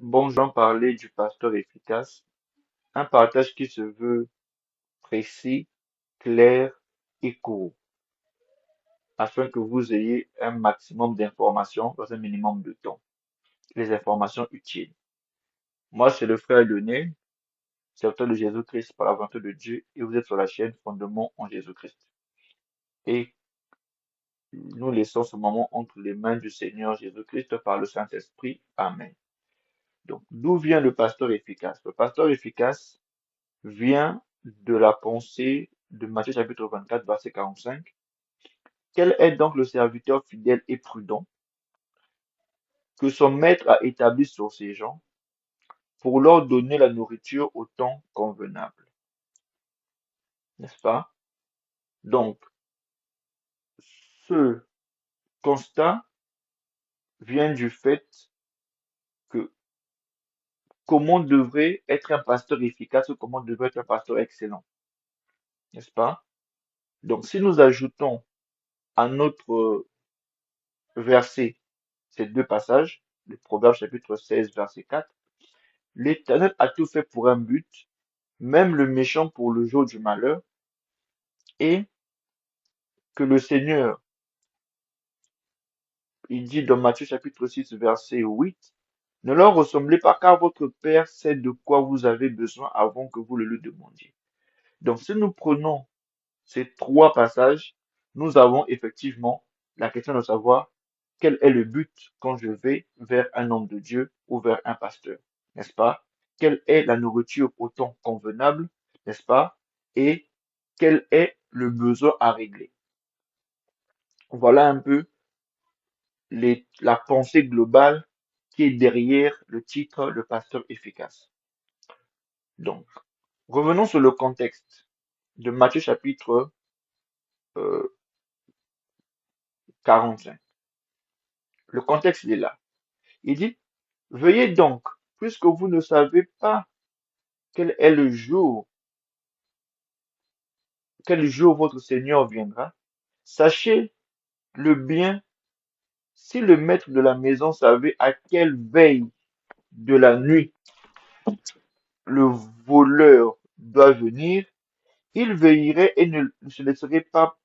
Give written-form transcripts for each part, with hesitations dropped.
Bon, je vais en parler du pasteur efficace, un partage qui se veut précis, clair et court, afin que vous ayez un maximum d'informations dans un minimum de temps, les informations utiles. Moi, c'est le frère Lionel, serviteur de Jésus-Christ par la volonté de Dieu, et vous êtes sur la chaîne Fondement en Jésus-Christ. Et nous laissons ce moment entre les mains du Seigneur Jésus-Christ par le Saint-Esprit. Amen. Donc, d'où vient le pasteur efficace? Le pasteur efficace vient de la pensée de Matthieu chapitre 24, verset 45. Quel est donc le serviteur fidèle et prudent que son maître a établi sur ses gens pour leur donner la nourriture au temps convenable? N'est-ce pas? Donc, ce constat vient du fait que comment devrait être un pasteur efficace ou comment devrait être un pasteur excellent, n'est-ce pas? Donc, si nous ajoutons à notre verset ces deux passages, le Proverbe chapitre 16, verset 4, l'Éternel a tout fait pour un but, même le méchant pour le jour du malheur, et que le Seigneur, il dit dans Matthieu chapitre 6, verset 8, ne leur ressemblez pas car votre Père sait de quoi vous avez besoin avant que vous le lui demandiez. Donc, si nous prenons ces trois passages, nous avons effectivement la question de savoir quel est le but quand je vais vers un homme de Dieu ou vers un pasteur, n'est-ce pas? Quelle est la nourriture au temps convenable, n'est-ce pas? Et quel est le besoin à régler? Voilà un peu la pensée globale qui est derrière le titre Le pasteur efficace. Donc, revenons sur le contexte de Matthieu chapitre euh, 45. Le contexte, il est là. Il dit, veuillez donc, puisque vous ne savez pas quel est le jour, quel jour votre Seigneur viendra, sachez le bien si le maître de la maison savait à quelle veille de la nuit le voleur doit venir, il veillerait et ne se laisserait pas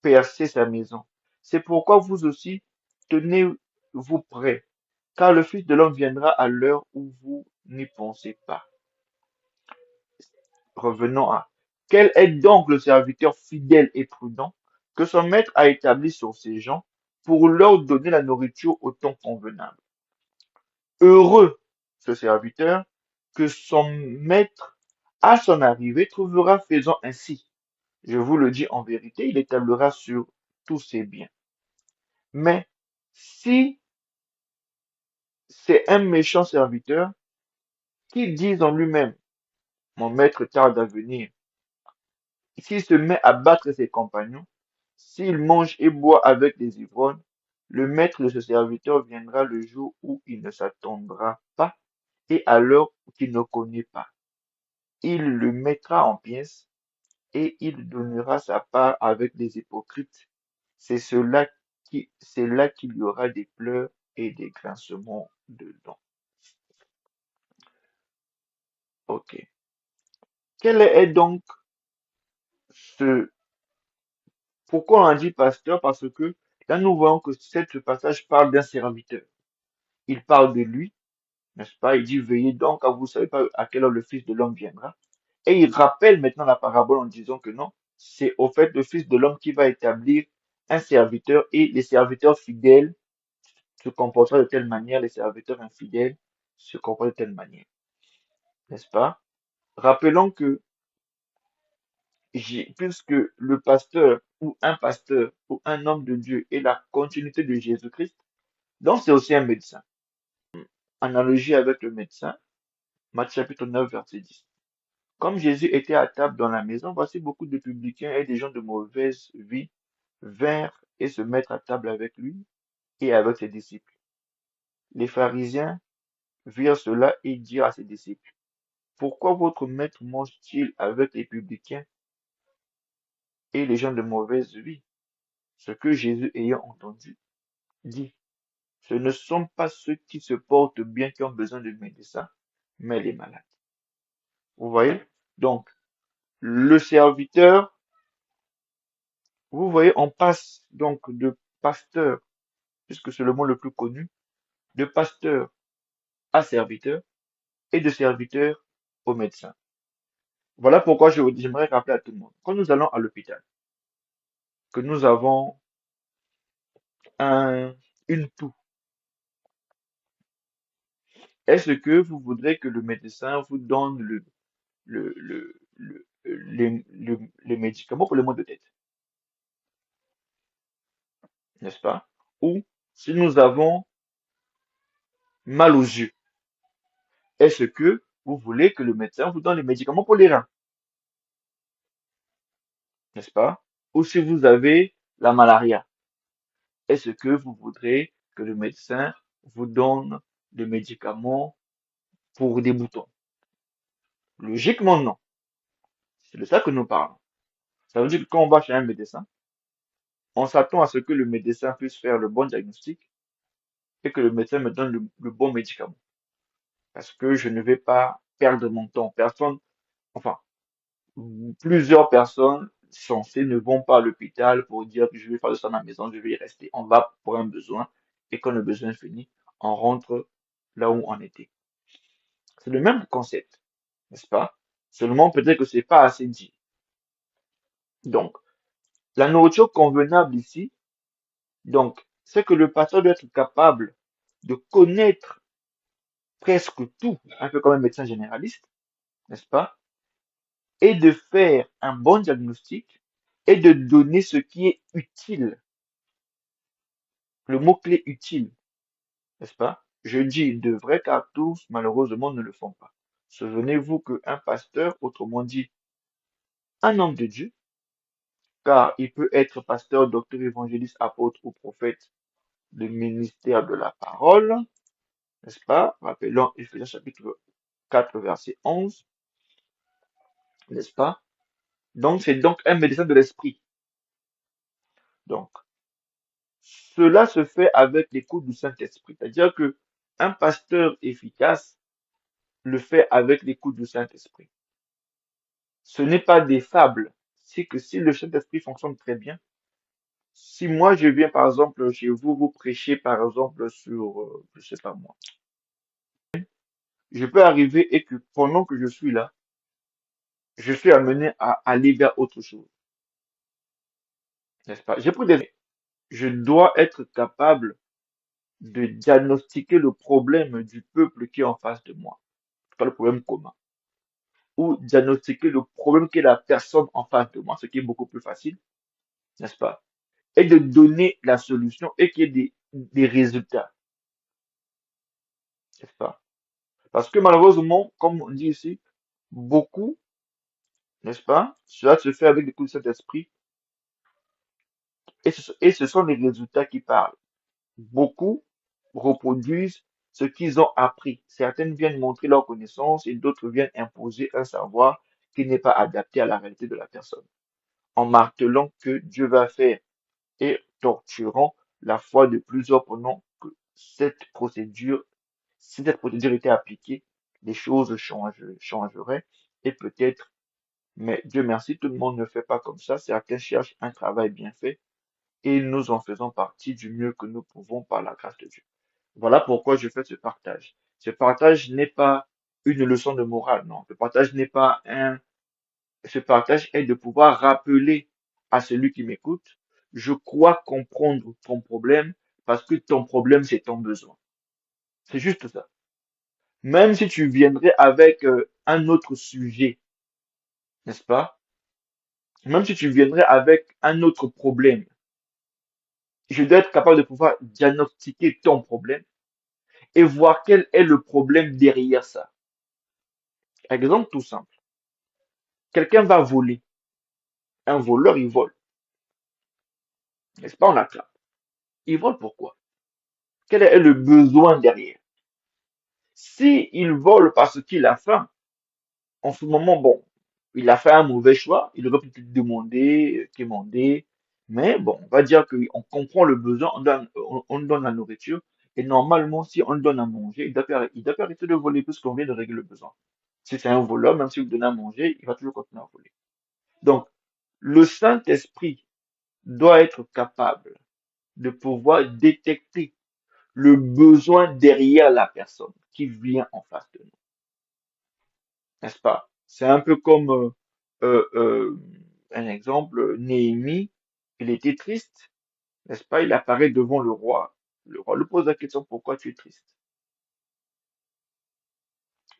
percer sa maison. C'est pourquoi vous aussi, tenez-vous prêts, car le Fils de l'homme viendra à l'heure où vous n'y pensez pas. Revenons à quel est donc le serviteur fidèle et prudent que son maître a établi sur ses gens pour leur donner la nourriture au temps convenable. Heureux ce serviteur que son maître, à son arrivée, trouvera faisant ainsi. Je vous le dis en vérité, il établira sur tous ses biens. Mais si c'est un méchant serviteur qui dit en lui-même, mon maître tarde à venir, s'il se met à battre ses compagnons, s'il mange et boit avec des ivrognes, le maître de ce serviteur viendra le jour où il ne s'attendra pas et à l'heure qu'il ne connaît pas. Il le mettra en pièces et il donnera sa part avec des hypocrites. C'est là qu'il y aura des pleurs et des grincements de dents. Ok. Quel est donc ce... Pourquoi on a dit pasteur? Parce que là, nous voyons que ce passage parle d'un serviteur. Il parle de lui, n'est-ce pas? Il dit, veillez donc, car vous ne savez pas à quelle heure le Fils de l'homme viendra. Et il rappelle maintenant la parabole en disant que non, c'est au fait le Fils de l'homme qui va établir un serviteur et les serviteurs fidèles se comporteront de telle manière, les serviteurs infidèles se comportent de telle manière, n'est-ce pas? Rappelons que puisque le pasteur ou un homme de Dieu est la continuité de Jésus-Christ, donc c'est aussi un médecin. Analogie avec le médecin, Matthieu chapitre 9, verset 10. Comme Jésus était à table dans la maison, voici beaucoup de publicains et des gens de mauvaise vie vinrent et se mettre à table avec lui et avec ses disciples. Les pharisiens virent cela et dirent à ses disciples, pourquoi votre maître mange-t-il avec les publicains et les gens de mauvaise vie? Ce que Jésus ayant entendu dit, Ce ne sont pas ceux qui se portent bien qui ont besoin de médecins, mais les malades. Vous voyez? Donc, le serviteur, vous voyez, on passe donc de pasteur, puisque c'est le mot le plus connu, de pasteur à serviteur et de serviteur au médecin. Voilà pourquoi j'aimerais rappeler à tout le monde. Quand nous allons à l'hôpital, que nous avons un, une toux, est-ce que vous voudrez que le médecin vous donne les médicaments pour le maux de tête, n'est-ce pas? Ou si nous avons mal aux yeux, est-ce que vous voulez que le médecin vous donne les médicaments pour les reins, n'est-ce pas? Ou si vous avez la malaria, est-ce que vous voudrez que le médecin vous donne des médicaments pour des boutons? Logiquement, non. C'est de ça que nous parlons. Ça veut dire que quand on va chez un médecin, on s'attend à ce que le médecin puisse faire le bon diagnostic et que le médecin me donne le bon médicament. Parce que je ne vais pas perdre mon temps. Personne, enfin, plusieurs personnes censées ne vont pas à l'hôpital pour dire que je vais faire de ça à ma maison, je vais y rester. On va pour un besoin et quand le besoin est fini, on rentre là où on était. C'est le même concept, n'est-ce pas? Seulement peut-être que c'est pas assez dit. Donc, la nourriture convenable ici, donc, c'est que le patient doit être capable de connaître presque tout, un peu comme un médecin généraliste, n'est-ce pas? Et de faire un bon diagnostic et de donner ce qui est utile, le mot-clé utile, n'est-ce pas? Je dis devrait car tous, malheureusement, ne le font pas. Souvenez-vous qu'un pasteur, autrement dit, un homme de Dieu, car il peut être pasteur, docteur, évangéliste, apôtre ou prophète, le ministère de la parole, n'est-ce pas? Rappelons Ephésiens chapitre 4, verset 11, n'est-ce pas? Donc, c'est donc un médecin de l'esprit. Donc, cela se fait avec l'écoute du Saint-Esprit. C'est-à-dire que un pasteur efficace le fait avec l'écoute du Saint-Esprit. Ce n'est pas des fables. C'est que si le Saint-Esprit fonctionne très bien, si moi je viens par exemple chez vous, vous prêchez par exemple sur, je sais pas moi, je peux arriver et que pendant que je suis là, je suis amené à aller vers autre chose, n'est-ce pas? J'ai pris des, je dois être capable de diagnostiquer le problème du peuple qui est en face de moi, pas le problème commun, ou diagnostiquer le problème qu'est la personne en face de moi, ce qui est beaucoup plus facile, n'est-ce pas? Et de donner la solution et qu'il y ait des résultats, n'est-ce pas? Parce que malheureusement, comme on dit ici, beaucoup, n'est-ce pas? Cela se fait avec des coups de Saint-Esprit et ce sont les résultats qui parlent. Beaucoup reproduisent ce qu'ils ont appris. Certaines viennent montrer leur connaissance et d'autres viennent imposer un savoir qui n'est pas adapté à la réalité de la personne, en martelant que Dieu va faire et torturant la foi de plusieurs pendant que si cette procédure était appliquée, les choses changeraient et peut-être, mais Dieu merci, tout le monde ne fait pas comme ça. Certains cherchent un travail bien fait et nous en faisons partie du mieux que nous pouvons par la grâce de Dieu. Voilà pourquoi je fais ce partage. Ce partage n'est pas une leçon de morale, non. Ce partage est de pouvoir rappeler à celui qui m'écoute, je crois comprendre ton problème parce que ton problème, c'est ton besoin. C'est juste ça. Même si tu viendrais avec un autre sujet, n'est-ce pas? Même si tu viendrais avec un autre problème, je dois être capable de pouvoir diagnostiquer ton problème et voir quel est le problème derrière ça. Exemple tout simple. Quelqu'un va voler. Un voleur, il vole. N'est-ce pas? On attrape. Il vole pourquoi? Quel est le besoin derrière? Si il vole parce qu'il a faim, en ce moment, bon, il a fait un mauvais choix. Il aurait pu demander, quémander. Mais bon, on va dire qu'on comprend le besoin, on donne la nourriture. Et normalement, si on le donne à manger, il doit pas arrêter de voler puisqu'on vient de régler le besoin. Si c'est un voleur, même si vous le donnez à manger, il va toujours continuer à voler. Donc, le Saint-Esprit doit être capable de pouvoir détecter le besoin derrière la personne qui vient en face de nous, n'est-ce pas? C'est un peu comme euh, euh, un exemple, Néhémie, il était triste, n'est-ce pas? Il apparaît devant le roi. Le roi lui pose la question, pourquoi tu es triste?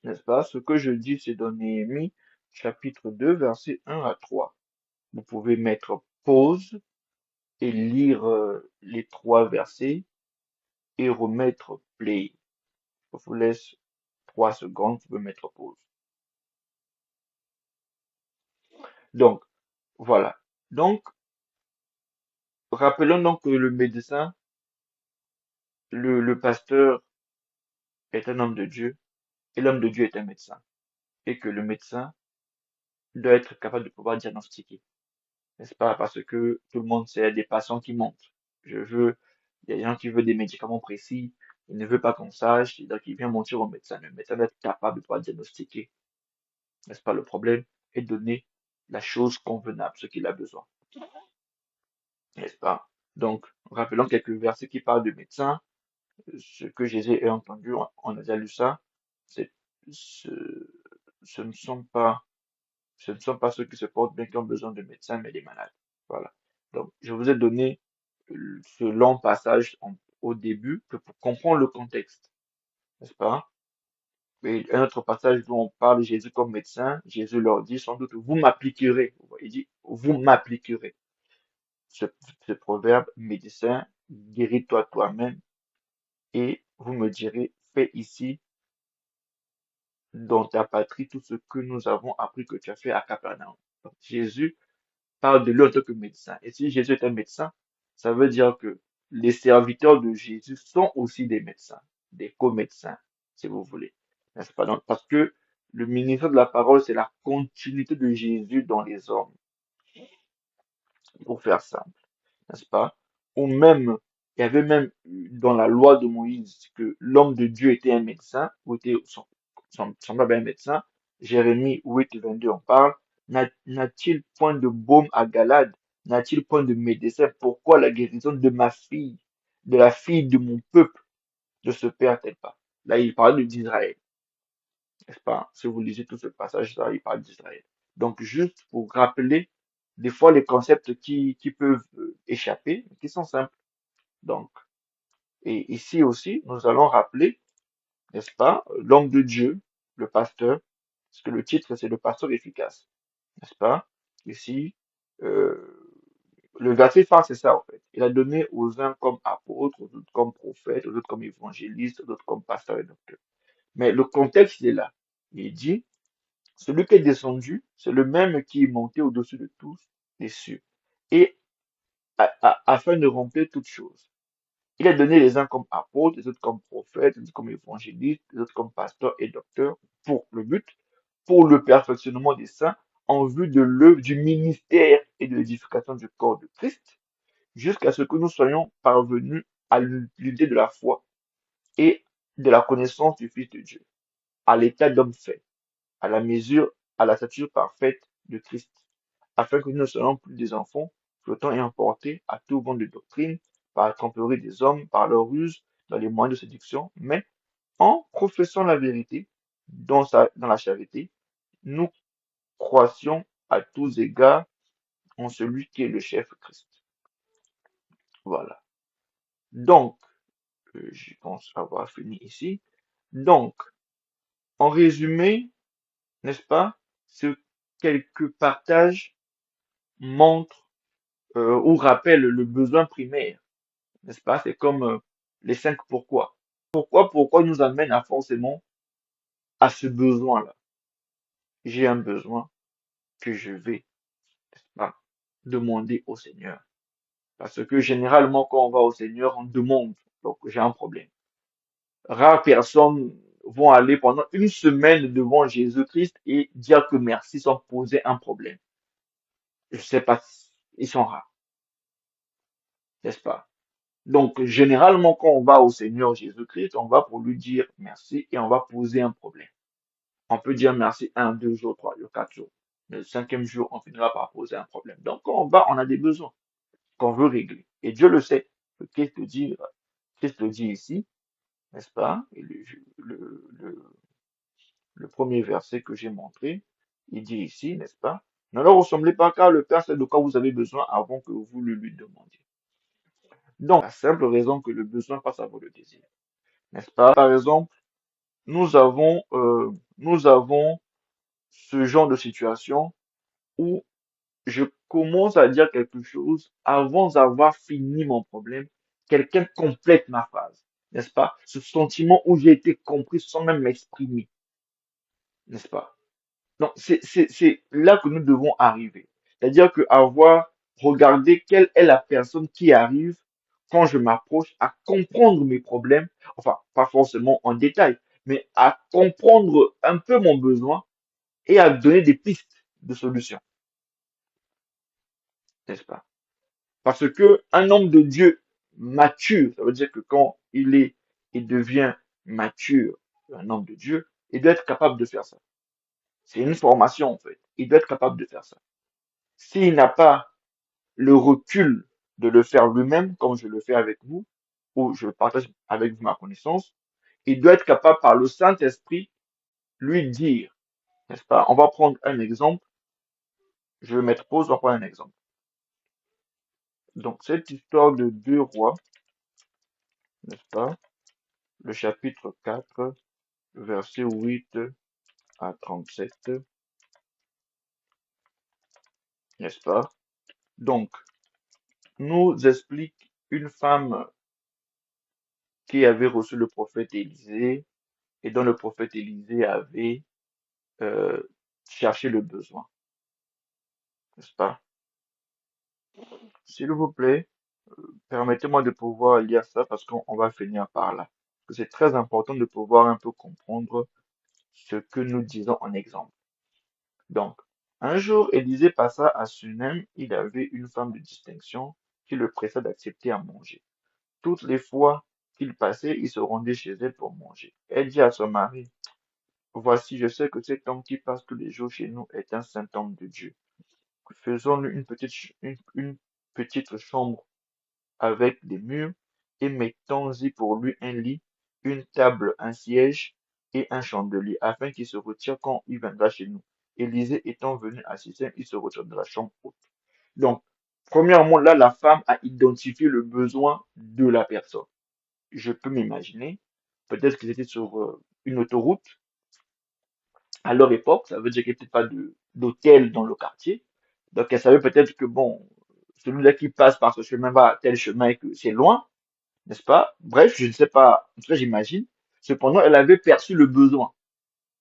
N'est-ce pas? Ce que je dis, c'est dans Néhémie, chapitre 2, versets 1 à 3. Vous pouvez mettre pause et lire les trois versets et remettre play. Je vous laisse 3 secondes, vous pouvez mettre pause. Donc, voilà. Donc, rappelons donc que le médecin, le pasteur est un homme de Dieu et l'homme de Dieu est un médecin. Et que le médecin doit être capable de pouvoir diagnostiquer. N'est-ce pas? Parce que tout le monde sait, il y a des patients qui montent. Je veux, il y a des gens qui veulent des médicaments précis, il ne veut pas qu'on sache, donc il vient mentir au médecin. Le médecin doit être capable de pouvoir diagnostiquer, n'est-ce pas, le problème et donner la chose convenable, ce qu'il a besoin, n'est-ce pas? Donc, rappelons quelques versets qui parlent de médecin. Ce que Jésus a entendu, on a déjà lu ça, c'est, ce, ce ne sont pas Ce ne sont pas ceux qui se portent bien qui ont besoin de médecins, mais les malades. Voilà. Donc, je vous ai donné ce long passage au début que pour comprendre le contexte, n'est-ce pas? Et un autre passage où on parle de Jésus comme médecin, Jésus leur dit sans doute, vous m'appliquerez. Il dit, vous m'appliquerez. Ce, ce proverbe, médecin, guéris-toi toi-même et vous me direz, fais ici dans ta patrie tout ce que nous avons appris que tu as fait à Capernaum. Donc, Jésus parle de lui en tant que médecin. Et si Jésus est un médecin, ça veut dire que les serviteurs de Jésus sont aussi des médecins, des co-médecins, si vous voulez. N'est-ce pas? Donc, parce que le ministère de la parole, c'est la continuité de Jésus dans les hommes, pour faire ça, n'est-ce pas? Ou même, il y avait même dans la loi de Moïse que l'homme de Dieu était un médecin, ou était semblable à un médecin. Jérémie 8, 22 en parle. N'a-t-il point de baume à Galade? N'a-t-il point de médecin? Pourquoi la guérison de ma fille, de la fille de mon peuple, ne se perd-elle pas? Là, il parle d'Israël, n'est-ce pas? Si vous lisez tout ce passage-là, il parle d'Israël. Donc, juste pour rappeler, des fois, les concepts qui peuvent échapper, qui sont simples. Donc, et ici aussi, nous allons rappeler, n'est-ce pas, l'homme de Dieu, le pasteur, parce que le titre, c'est le pasteur efficace, n'est-ce pas? Ici, euh, le verset phare, c'est ça, en fait. Il a donné aux uns comme apôtres, aux autres comme prophètes, aux autres comme évangélistes, aux autres comme pasteurs et docteurs. Mais le contexte, il est là. Il dit, celui qui est descendu, c'est le même qui est monté au-dessus de tous les cieux, et afin de remplir toutes choses. Il a donné les uns comme apôtres, les autres comme prophètes, les autres comme évangélistes, les autres comme pasteurs et docteurs, pour le but, pour le perfectionnement des saints, en vue de l'œuvre du ministère et de l'édification du corps de Christ, jusqu'à ce que nous soyons parvenus à l'unité de la foi et de la connaissance du Fils de Dieu, à l'état d'homme fait, à la mesure, à la stature parfaite de Christ, afin que nous ne soyons plus des enfants, flottant et emportés à tout vent de doctrine, par la tromperie des hommes, par leur ruse, dans les moyens de séduction, mais en professant la vérité dans la charité, nous croissions à tous égards en celui qui est le chef Christ. Voilà. Donc, je pense avoir fini ici. Donc, en résumé, n'est-ce pas, ce quelques partages montrent ou rappellent le besoin primaire, n'est-ce pas? C'est comme les 5 pourquoi. Pourquoi nous amène à forcément à ce besoin-là. J'ai un besoin que je vais pas demander au Seigneur. Parce que généralement, quand on va au Seigneur, on demande. Donc, j'ai un problème. Rares personnes vont aller pendant une semaine devant Jésus-Christ et dire que merci sans poser un problème. Je sais pas, ils sont rares, n'est-ce pas? Donc, généralement, quand on va au Seigneur Jésus-Christ, on va pour lui dire merci et on va poser un problème. On peut dire merci un, deux jours, trois jours, quatre jours. Le cinquième jour, on finira par poser un problème. Donc, quand on va, on a des besoins qu'on veut régler. Et Dieu le sait. Christ le dit ici, n'est-ce pas? Et le premier verset que j'ai montré, il dit ici, n'est-ce pas? Ne leur ressemblez pas car le Père sait de quoi vous avez besoin avant que vous le lui demandiez. Donc, la simple raison que le besoin passe avant le désir, n'est-ce pas? Par exemple, nous avons ce genre de situation où je commence à dire quelque chose avant d'avoir fini mon problème, quelqu'un complète ma phrase, n'est-ce pas? Ce sentiment où j'ai été compris sans même m'exprimer, n'est-ce pas? Donc, c'est là que nous devons arriver. C'est-à-dire que avoir regardé quelle est la personne qui arrive quand je m'approche à comprendre mes problèmes, enfin, pas forcément en détail, mais à comprendre un peu mon besoin et à donner des pistes de solutions, n'est-ce pas? Parce que un homme de Dieu mature, ça veut dire que quand il devient mature, un homme de Dieu, il doit être capable de faire ça. C'est une formation, en fait. Il doit être capable de faire ça. S'il n'a pas le recul de le faire lui-même, comme je le fais avec vous, ou je partage avec vous ma connaissance, il doit être capable par le Saint-Esprit lui dire, n'est-ce pas? On va prendre un exemple. Je vais mettre pause, on va prendre un exemple. Donc, cette histoire de deux rois, n'est-ce pas? Le chapitre 4, verset 8 à 37, n'est-ce pas? Donc, nous explique une femme qui avait reçu le prophète Élisée et dont le prophète Élisée avait euh, cherché le besoin, n'est-ce pas? S'il vous plaît, permettez-moi de pouvoir lire ça parce qu'on va finir par là. Parce que c'est très important de pouvoir un peu comprendre ce que nous disons en exemple. Donc, un jour, Élisée passa à Sunem. Il avait une femme de distinction qui le pressa d'accepter à manger. Toutes les fois qu'il passait, il se rendait chez elle pour manger. Elle dit à son mari, voici, je sais que cet homme qui passe tous les jours chez nous est un saint homme de Dieu. Faisons-lui une petite chambre avec des murs et mettons-y pour lui un lit, une table, un siège et un chandelier, afin qu'il se retire quand il viendra chez nous. Élisée étant venu à Sichem, il se retire de la chambre haute. Donc, premièrement, là, la femme a identifié le besoin de la personne. Je peux m'imaginer, peut-être qu'ils étaient sur une autoroute à leur époque, ça veut dire qu'il n'y avait peut-être pas d'hôtel dans le quartier. Donc, elle savait peut-être que, bon, celui-là qui passe par ce chemin va à tel chemin et que c'est loin, n'est-ce pas? Bref, je ne sais pas, en tout cas, j'imagine. Cependant, elle avait perçu le besoin,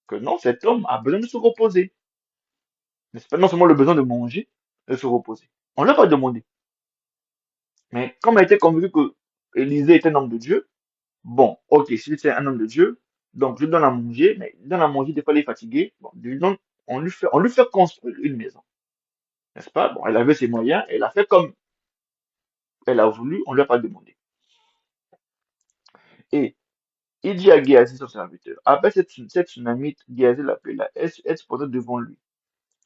que non, cet homme a besoin de se reposer, n'est-ce pas? Non seulement le besoin de manger, de se reposer. On leur a demandé. Mais comme elle était convaincue que Élisée était un homme de Dieu, bon, ok, si c'est un homme de Dieu, donc je lui donne à manger, mais il donne à manger, des fois il est fatigué, bon, on lui fait construire une maison, n'est-ce pas? Bon, elle avait ses moyens, elle a fait comme elle a voulu, on lui a pas demandé. Et il dit à Géasi, son serviteur, après cette tsunamite, Géasi l'appela, elle se posait devant lui.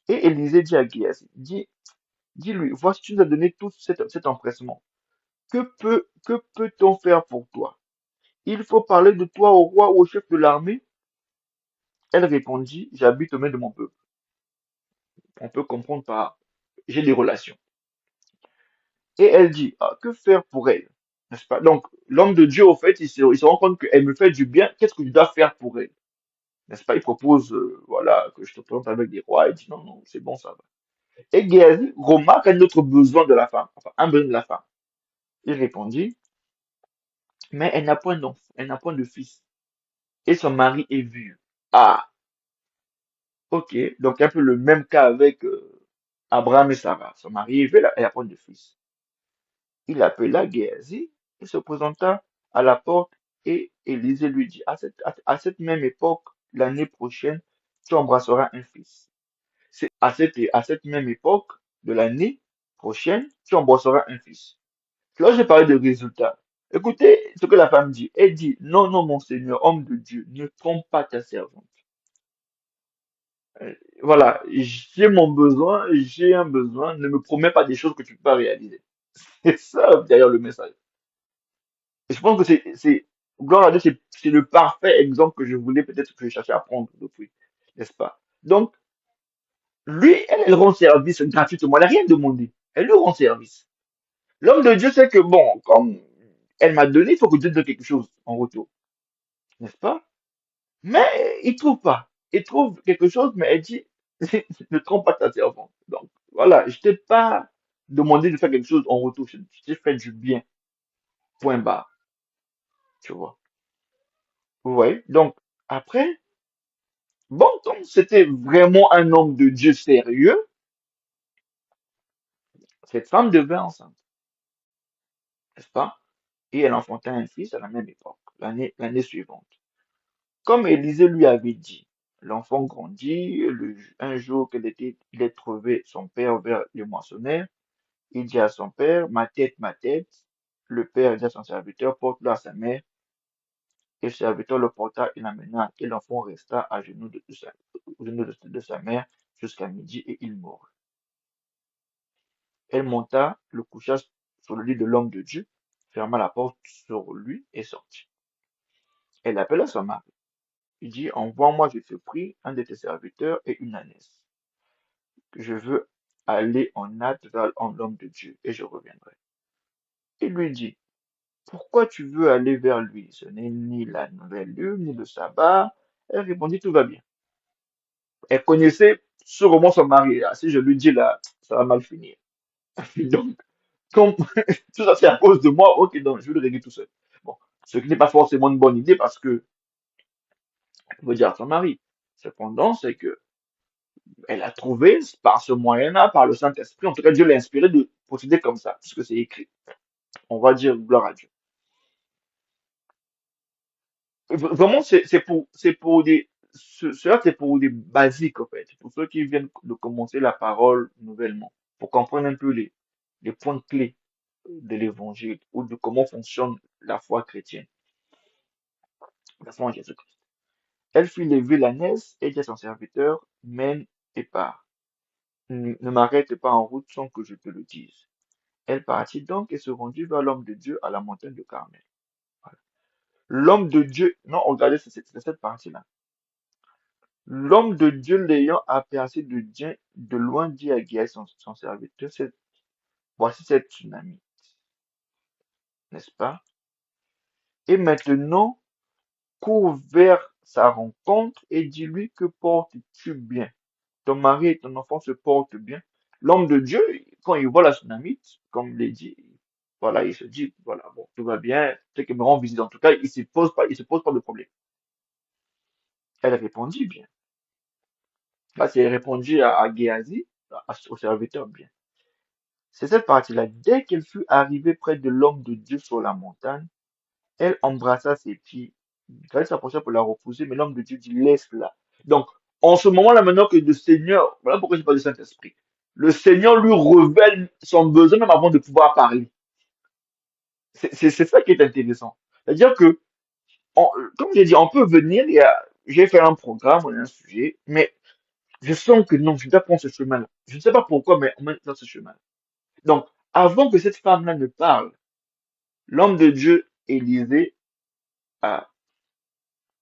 Et Élisée dit à Géasi, dis-lui, voici, tu nous as donné tout cet empressement. Que peut-on faire pour toi? Il faut parler de toi au roi ou au chef de l'armée? Elle répondit, j'habite au milieu de mon peuple. On peut comprendre par j'ai des relations. Et elle dit, ah, que faire pour elle? N'est-ce pas? Donc, l'homme de Dieu, au fait, il se rend compte qu'elle me fait du bien. Qu'est-ce que je dois faire pour elle? N'est-ce pas? Il propose, voilà, que je te présente avec des rois. Elle dit, non, non, c'est bon, ça va. Et Géasi remarque un autre besoin de la femme, enfin, un besoin de la femme. Il répondit, mais elle n'a point d'enfant, elle n'a point de fils. Et son mari est vieux. Ah, ok. Donc, un peu le même cas avec Abraham et Sarah. Son mari est vieux, elle n'a point de fils. Il appela Géasi, il se présenta à la porte et Élisée lui dit, à cette même époque, l'année prochaine, tu embrasseras un fils. C'est à cette même époque de l'année prochaine, tu embrasseras un fils. Là, j'ai parlé de résultats. Écoutez ce que la femme dit. Elle dit, non, non, mon Seigneur, homme de Dieu, ne trompe pas ta servante. Euh, Voilà, j'ai un besoin, ne me promets pas des choses que tu peux pas réaliser. C'est ça, d'ailleurs, le message. Et je pense que gloire à Dieu, c'est le parfait exemple que je voulais peut-être que je cherchais à prendre depuis, n'est-ce pas? Donc, lui, elle rend service gratuitement, elle n'a rien demandé. Elle lui rend service. L'homme de Dieu sait que, bon, comme elle m'a donné, il faut que Dieu donne quelque chose en retour, n'est-ce pas? Mais il trouve pas. Il trouve quelque chose, mais elle dit, ne trompe pas ta servante. Donc, voilà, je t'ai pas demandé de faire quelque chose en retour, je t'ai fait du bien, point barre, tu vois. Vous voyez? Donc, après, bon, comme c'était vraiment un homme de Dieu sérieux, cette femme devint enceinte, n'est-ce pas? Et elle enfanta un fils à la même époque, l'année suivante. Comme Élisée lui avait dit, l'enfant grandit, un jour il est trouvé son père vers le moissonnaire, il dit à son père, ma tête, ma tête. Le père dit à son serviteur, porte-le à sa mère. Et le serviteur le porta et l'amena, et l'enfant resta à genoux au genou de sa mère jusqu'à midi, et il mourut. Elle monta, le coucha sur le lit de l'homme de Dieu, ferma la porte sur lui et sortit. Elle appela son mari. Il dit, envoie-moi, je te prie, un de tes serviteurs et une ânesse. Je veux aller en hâte vers l'homme de Dieu, et je reviendrai. Il lui dit, pourquoi tu veux aller vers lui? Ce n'est ni la nouvelle lune, ni le sabbat. Elle répondit, tout va bien. Elle connaissait sûrement son mari. Ah, si je lui dis là, ça va mal finir. Donc, comme tout ça c'est à cause de moi, ok, donc je vais le régler tout seul. Bon, ce qui n'est pas forcément une bonne idée parce que, on veut dire à son mari. Cependant, c'est que elle a trouvé par ce moyen-là, par le Saint-Esprit, en tout cas Dieu l'a inspiré de procéder comme ça, puisque c'est écrit. On va dire gloire à Dieu. Vraiment, c'est pour cela c'est pour des basiques, en fait. Pour ceux qui viennent de commencer la parole nouvellement. Pour comprendre un peu les points clés de l'évangile ou de comment fonctionne la foi chrétienne. La foi en Jésus-Christ. Elle fit lever l'ânesse et dit à son serviteur, mène et part. Ne m'arrête pas en route sans que je te le dise. Elle partit donc et se rendit vers l'homme de Dieu à la montagne de Carmel. Voilà. L'homme de Dieu, non, regardez, c'est cette partie-là. L'homme de Dieu l'ayant aperçu de loin dit à Géasi, son serviteur, voici cette tsunami, n'est-ce pas? Et maintenant, cours vers sa rencontre et dis-lui que portes-tu bien? Ton mari et ton enfant se portent bien. L'homme de Dieu, quand il voit la tsunami, comme il est dit, voilà, il se dit, voilà, bon, tout va bien, c'est qu'il me rend visite. En tout cas, il se pose pas de problème. Elle répondit bien. Là, c'est répondu à Géasi, au serviteur bien. C'est cette partie-là. Dès qu'elle fut arrivée près de l'homme de Dieu sur la montagne, elle embrassa ses pieds. Elle s'approcha pour la repousser, mais l'homme de Dieu dit, laisse-la. Donc, en ce moment-là, maintenant que le Seigneur, voilà pourquoi je parle du Saint-Esprit. Le Seigneur lui révèle son besoin même avant de pouvoir parler. C'est ça qui est intéressant. C'est-à-dire que, comme j'ai dit, on peut venir, j'ai fait un programme, on a un sujet, mais je sens que non, je dois prendre ce chemin-là. Je ne sais pas pourquoi, mais on m'a dans ce chemin. Donc, avant que cette femme-là ne parle, l'homme de Dieu, Élisée, a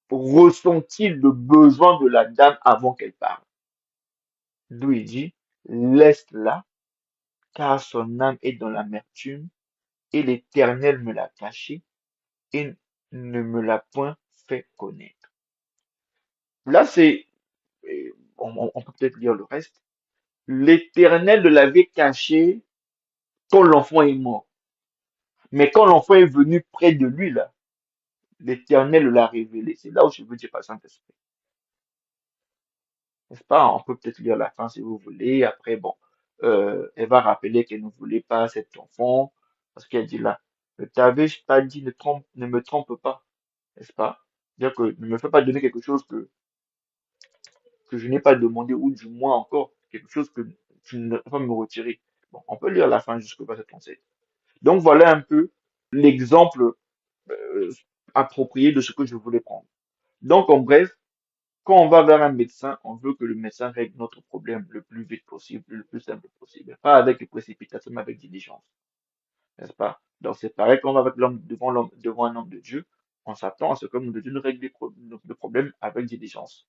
ressenti le besoin de la dame avant qu'elle parle. D'où il dit, laisse-la, car son âme est dans l'amertume, et l'Éternel me l'a cachée, et ne me l'a point fait connaître. Là, on peut peut-être lire le reste. L'Éternel l'avait caché quand l'enfant est mort. Mais quand l'enfant est venu près de lui, là, l'Éternel l'a révélé. C'est là où je veux dire par Saint-Esprit. N'est-ce pas? On peut peut-être lire la fin si vous voulez. Après, bon, elle va rappeler qu'elle ne voulait pas cet enfant, parce qu'elle dit là, ne t'avais-je pas dit, ne me trompe pas, n'est-ce pas? C'est-à-dire que ne me fais pas donner quelque chose que je n'ai pas demandé, ou du moins encore, quelque chose que tu ne vas pas me retirer. Bon, on peut lire la fin jusqu'au verset 37. Donc voilà un peu. l'exemple euh, approprié de ce que je voulais prendre. Donc, en bref, quand on va vers un médecin, on veut que le médecin règle notre problème le plus vite possible, le plus simple possible. Pas avec précipitation, mais avec diligence. N'est-ce pas? Donc, c'est pareil quand on va avec l'homme, devant un homme de Dieu, on s'attend à ce que l'homme de Dieu nous règle le problème avec diligence.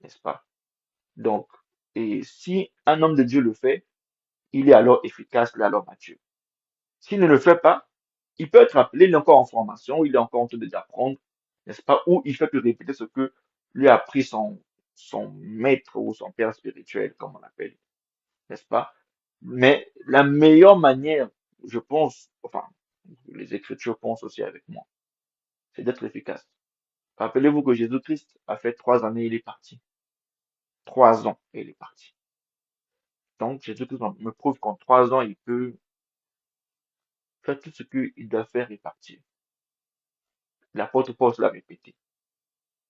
N'est-ce pas? Donc, et si un homme de Dieu le fait, il est alors efficace, il est alors mature. S'il ne le fait pas, il peut être appelé, il est encore en formation, il est encore en train d'apprendre, n'est-ce pas? Ou il fait que répéter ce que lui a appris son maître ou son père spirituel, comme on l'appelle, n'est-ce pas? Mais la meilleure manière, je pense, enfin, les Écritures pensent aussi avec moi, c'est d'être efficace. Rappelez-vous que Jésus-Christ a fait 3 années, il est parti. 3 ans, et il est parti. Donc, Jésus-Christ me prouve qu'en 3 ans, il peut faire tout ce qu'il doit faire et partir. L'apôtre Paul l'a répété.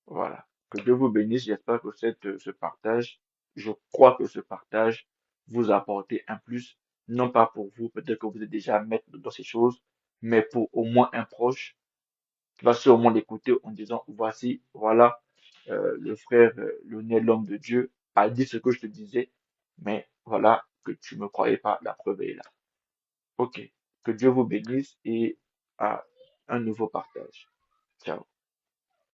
Voilà. Que Dieu vous bénisse. J'espère que ce partage, je crois que ce partage vous a apporté un plus, non pas pour vous, peut-être que vous êtes déjà maître dans ces choses, mais pour au moins un proche qui va sûrement l'écouter en disant, voici, voilà, le frère Lionel, l'homme de Dieu, a dit ce que je te disais, mais voilà, que tu me croyais pas, la preuve est là. Ok. Que Dieu vous bénisse et à un nouveau partage. Ciao.